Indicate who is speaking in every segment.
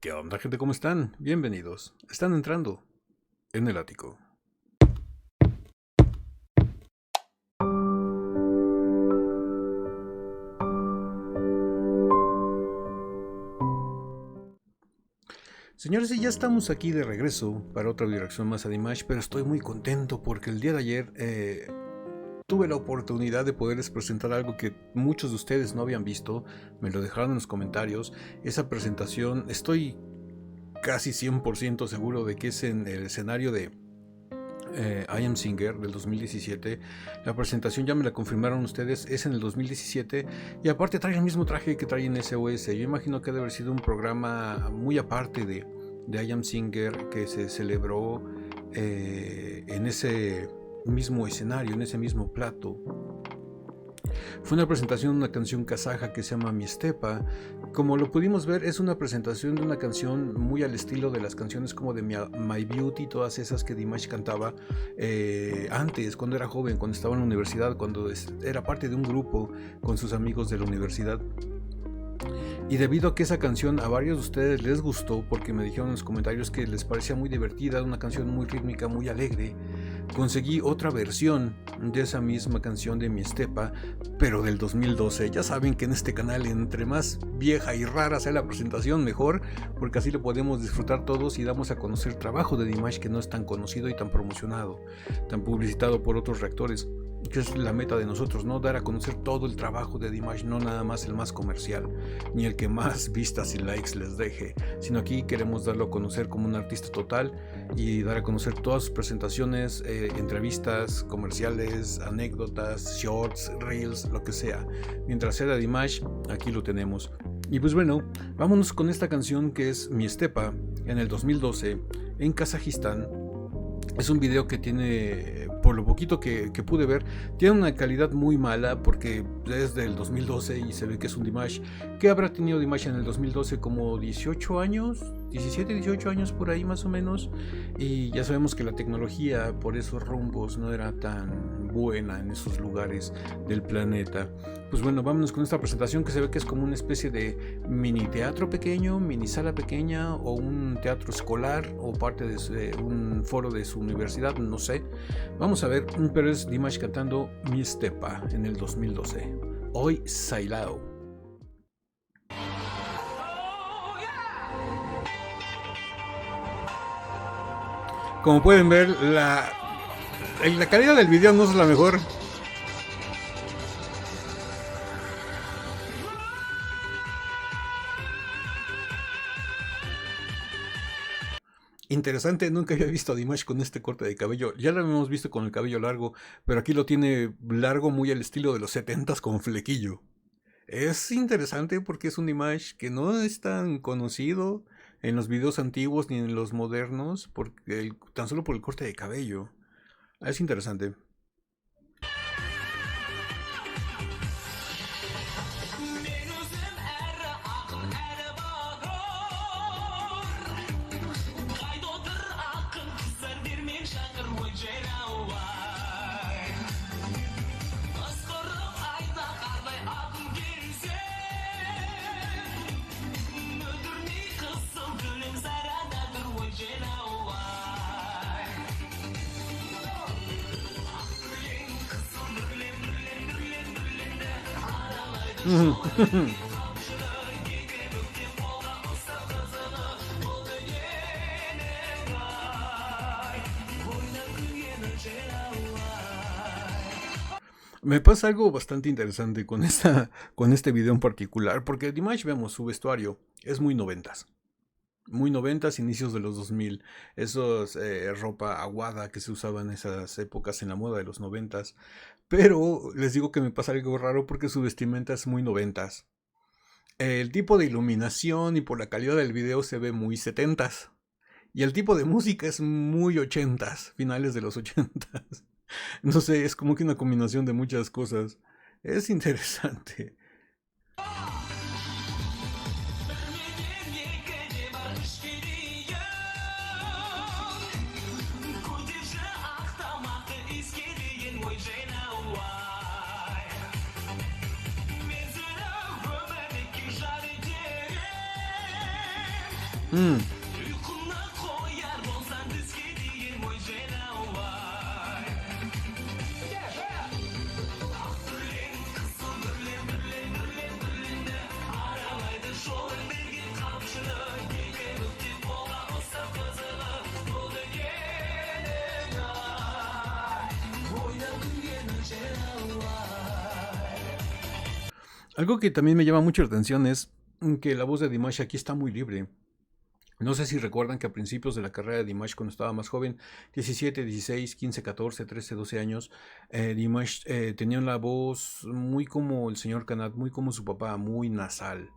Speaker 1: ¿Qué onda, gente? ¿Cómo están? Bienvenidos. Están entrando en el ático. Señores, y ya estamos aquí de regreso para otra dirección más a Dimash, pero estoy muy contento porque el día de ayer tuve la oportunidad de poderles presentar algo que muchos de ustedes no habían visto. Me lo dejaron en los comentarios. Esa presentación, estoy casi 100% seguro de que es en el escenario de I Am Singer del 2017. La presentación ya me la confirmaron ustedes, es en el 2017 y aparte trae el mismo traje que trae en SOS. Yo imagino que debe haber sido un programa muy aparte de I Am Singer que se celebró en ese mismo escenario, en ese mismo plato. Fue una presentación de una canción kazaja que se llama Mi Stepa. Como lo pudimos ver, es una presentación de una canción muy al estilo de las canciones como de My Beauty, todas esas que Dimash cantaba antes, cuando era joven, cuando estaba en la universidad, cuando era parte de un grupo con sus amigos de la universidad. Y debido a que esa canción a varios de ustedes les gustó, porque me dijeron en los comentarios que les parecía muy divertida, una canción muy rítmica, muy alegre, conseguí otra versión de esa misma canción de Mi Stepa, pero del 2012. Ya saben que en este canal, entre más vieja y rara sea la presentación, mejor, porque así lo podemos disfrutar todos y damos a conocer el trabajo de Dimash, que no es tan conocido y tan promocionado, tan publicitado por otros reactores, que es la meta de nosotros, ¿no? Dar a conocer todo el trabajo de Dimash, no nada más el más comercial, ni el que más vistas y likes les deje, sino aquí queremos darlo a conocer como un artista total y dar a conocer todas sus presentaciones, entrevistas, comerciales, anécdotas, shorts, reels, lo que sea. Mientras sea de Dimash, aquí lo tenemos. Y pues bueno, vámonos con esta canción que es Mi Stepa, en el 2012, en Kazajistán. Es un video que tiene, por lo poquito que pude ver, tiene una calidad muy mala porque es del 2012 y se ve que es un Dimash. ¿Qué habrá tenido Dimash en el 2012? Como 18 años, 17, 18 años por ahí más o menos. Y ya sabemos que la tecnología por esos rumbos no era tan buena en esos lugares del planeta. Pues bueno, vámonos con esta presentación que se ve que es como una especie de mini teatro pequeño, mini sala pequeña o un teatro escolar o parte de un foro de su universidad, no sé. Vamos a ver, pero es Dimash cantando Mi Stepa en el 2012. Hoy Sailao. Como pueden ver, la calidad del video no es la mejor. Interesante, nunca había visto a Dimash con este corte de cabello. Ya lo habíamos visto con el cabello largo, pero aquí lo tiene largo muy al estilo de los 70s con flequillo. Es interesante porque es un Dimash que no es tan conocido en los videos antiguos ni en los modernos, tan solo por el corte de cabello. Es interesante. Me pasa algo bastante interesante con este video en particular, porque Dimash, vemos su vestuario, es muy noventas. Muy noventas, inicios de los 2000. Esos ropa aguada que se usaba en esas épocas en la moda de los noventas. Pero les digo que me pasa algo raro porque su vestimenta es muy noventas. El tipo de iluminación y por la calidad del video se ve muy setentas. Y el tipo de música es muy ochentas, finales de los ochentas. No sé, es como que una combinación de muchas cosas. Es interesante. Mm. Algo que también me llama mucho la atención es que la voz de Dimash aquí está muy libre. No sé si recuerdan que a principios de la carrera de Dimash, cuando estaba más joven, 17, 16, 15, 14, 13, 12 años, Dimash tenía la voz muy como el señor Kanat, muy como su papá, muy nasal.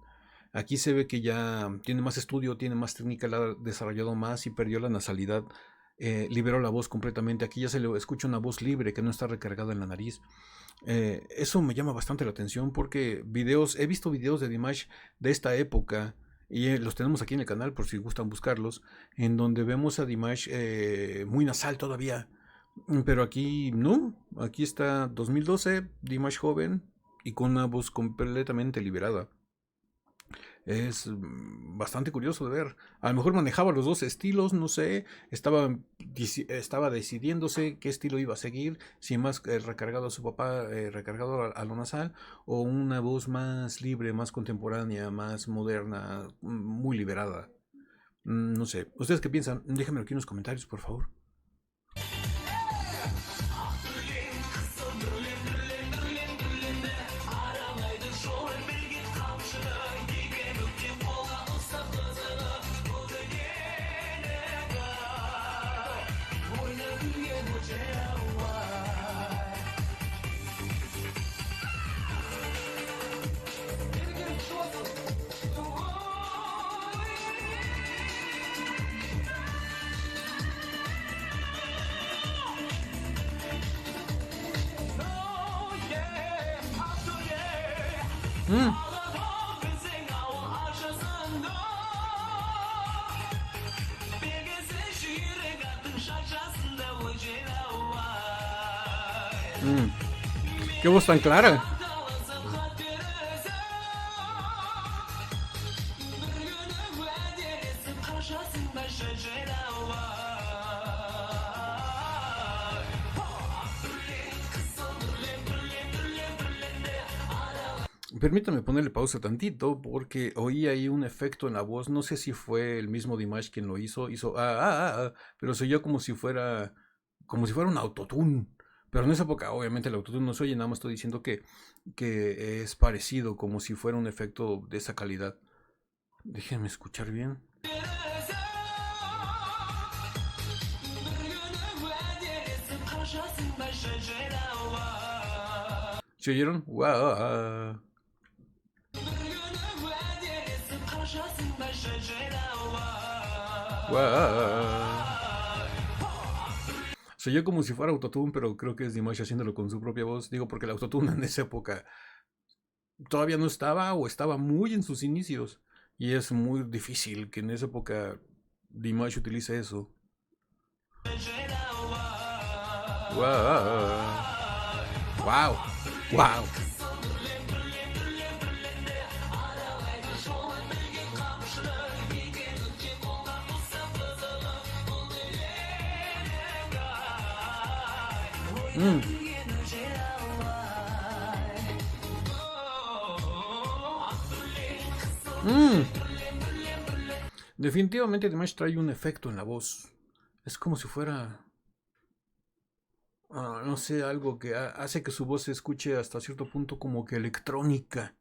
Speaker 1: Aquí se ve que ya tiene más estudio, tiene más técnica, la ha desarrollado más y perdió la nasalidad. Liberó la voz completamente. Aquí ya se le escucha una voz libre que no está recargada en la nariz. Eso me llama bastante la atención porque he visto videos de Dimash de esta época y los tenemos aquí en el canal por si gustan buscarlos, en donde vemos a Dimash muy nasal todavía. Pero aquí no, aquí está 2012, Dimash joven y con una voz completamente liberada. Es bastante curioso de ver. A lo mejor manejaba los dos estilos, no sé. Estaba decidiéndose qué estilo iba a seguir. Si más recargado a su papá, recargado a lo nasal, o una voz más libre, más contemporánea, más moderna, muy liberada. No sé. ¿Ustedes qué piensan? Déjenmelo aquí en los comentarios, por favor. Mm. Mm. Qué voz tan clara. Permítame ponerle pausa tantito porque oí ahí un efecto en la voz. No sé si fue el mismo Dimash quien lo hizo. Pero se oyó como si fuera un autotune. Pero en esa época, obviamente, el autotune no se oye. Nada más estoy diciendo que es parecido, como si fuera un efecto de esa calidad. Déjenme escuchar bien. ¿Se oyeron? ¡Wow! Se oyó como si fuera autotune, pero creo que es Dimash haciéndolo con su propia voz. Digo, porque el autotune en esa época todavía no estaba o estaba muy en sus inicios. Y es muy difícil que en esa época Dimash utilice eso. ¡Wow! ¡Wow! ¡Wow! Mm. Mm. Definitivamente Dimash trae un efecto en la voz. Es como si fuera, no sé, algo que hace que su voz se escuche hasta cierto punto como que electrónica.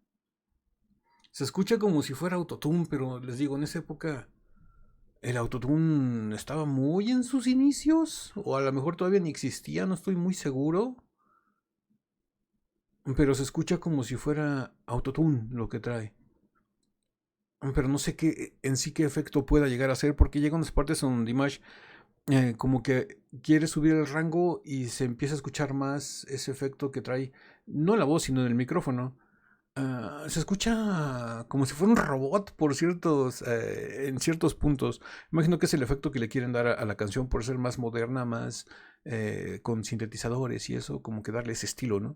Speaker 1: Se escucha como si fuera autotune, pero les digo, en esa época el autotune estaba muy en sus inicios, o a lo mejor todavía ni existía, no estoy muy seguro. Pero se escucha como si fuera autotune lo que trae. Pero no sé qué en sí qué efecto pueda llegar a ser, porque llega unas partes donde Dimash como que quiere subir el rango y se empieza a escuchar más ese efecto que trae, no en la voz, sino en el micrófono. Se escucha como si fuera un robot en ciertos puntos. Imagino que es el efecto que le quieren dar a la canción por ser más moderna, más con sintetizadores y eso, como que darle ese estilo, ¿no?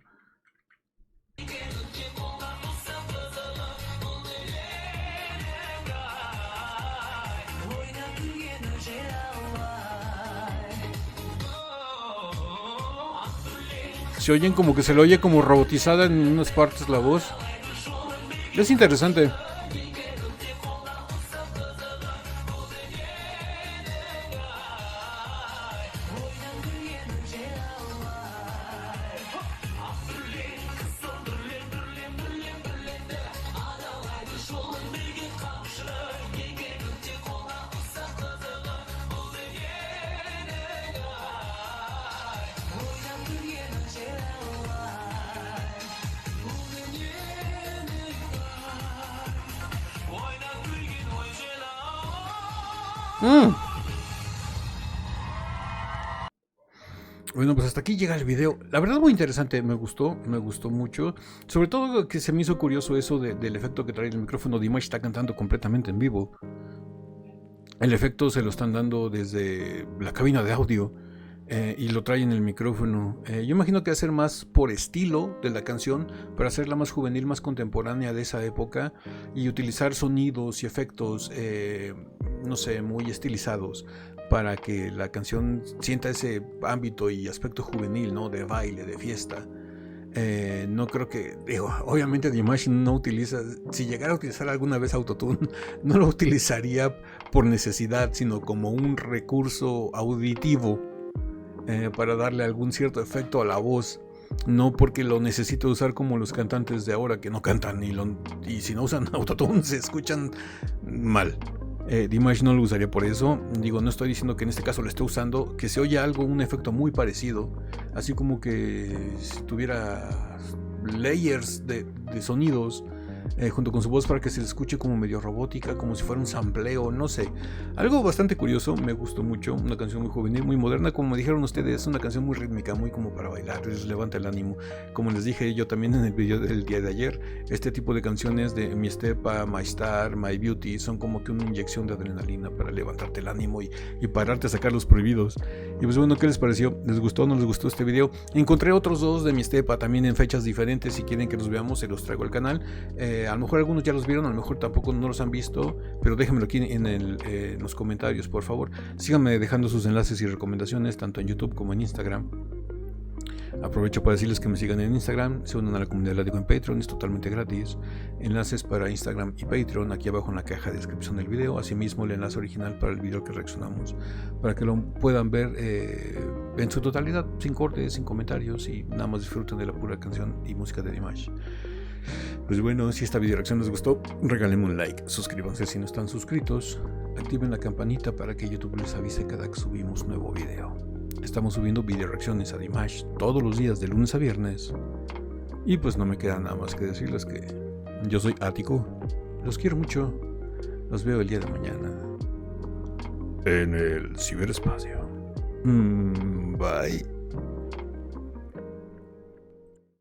Speaker 1: se oyen como que se le oye como robotizada en unas partes la voz. Es interesante. Bueno, pues hasta aquí llega el video. La verdad muy interesante, me gustó mucho. Sobre todo que se me hizo curioso eso del efecto que trae el micrófono. Dimash está cantando completamente en vivo. El efecto se lo están dando desde la cabina de audio y lo trae en el micrófono. Yo imagino que va a ser más por estilo de la canción, para hacerla más juvenil, más contemporánea de esa época y utilizar sonidos y efectos, no sé, muy estilizados, para que la canción sienta ese ámbito y aspecto juvenil, ¿no? De baile, de fiesta. No creo que, digo, obviamente Dimash no utiliza, si llegara a utilizar alguna vez autotune, no lo utilizaría por necesidad, sino como un recurso auditivo para darle algún cierto efecto a la voz. No porque lo necesite usar como los cantantes de ahora, que no cantan y si no usan autotune se escuchan mal. Dimash no lo usaría por eso. Digo, no estoy diciendo que en este caso lo esté usando, que se oye algo, un efecto muy parecido, así como que si tuviera layers de sonidos junto con su voz, para que se escuche como medio robótica, como si fuera un sampleo, no sé. Algo bastante curioso, me gustó mucho. Una canción muy juvenil, muy moderna, como me dijeron ustedes, una canción muy rítmica, muy como para bailar, les levanta el ánimo. Como les dije yo también en el video del día de ayer, este tipo de canciones de Mi Estepa, My Star, My Beauty, son como que una inyección de adrenalina para levantarte el ánimo y pararte a sacar los prohibidos. Y pues bueno, ¿qué les pareció? ¿Les gustó o no les gustó este video? Encontré otros dos de Mi Estepa también en fechas diferentes. Si quieren que los veamos, se los traigo al canal. A lo mejor algunos ya los vieron, a lo mejor tampoco no los han visto, pero déjenmelo aquí en los comentarios, por favor. Síganme dejando sus enlaces y recomendaciones tanto en YouTube como en Instagram. Aprovecho para decirles que me sigan en Instagram, se unan a la comunidad Látigo en Patreon, es totalmente gratis. Enlaces para Instagram y Patreon aquí abajo en la caja de descripción del video. Asimismo el enlace original para el video que reaccionamos, para que lo puedan ver en su totalidad, sin cortes, sin comentarios, y nada más disfruten de la pura canción y música de Dimash. Pues bueno, si esta video reacción les gustó, regálenme un like, suscríbanse si no están suscritos, activen la campanita para que YouTube les avise cada que subimos nuevo video. Estamos subiendo video reacciones a Dimash todos los días de lunes a viernes. Y pues no me queda nada más que decirles que yo soy Ático, los quiero mucho, los veo el día de mañana en el ciberespacio. Bye.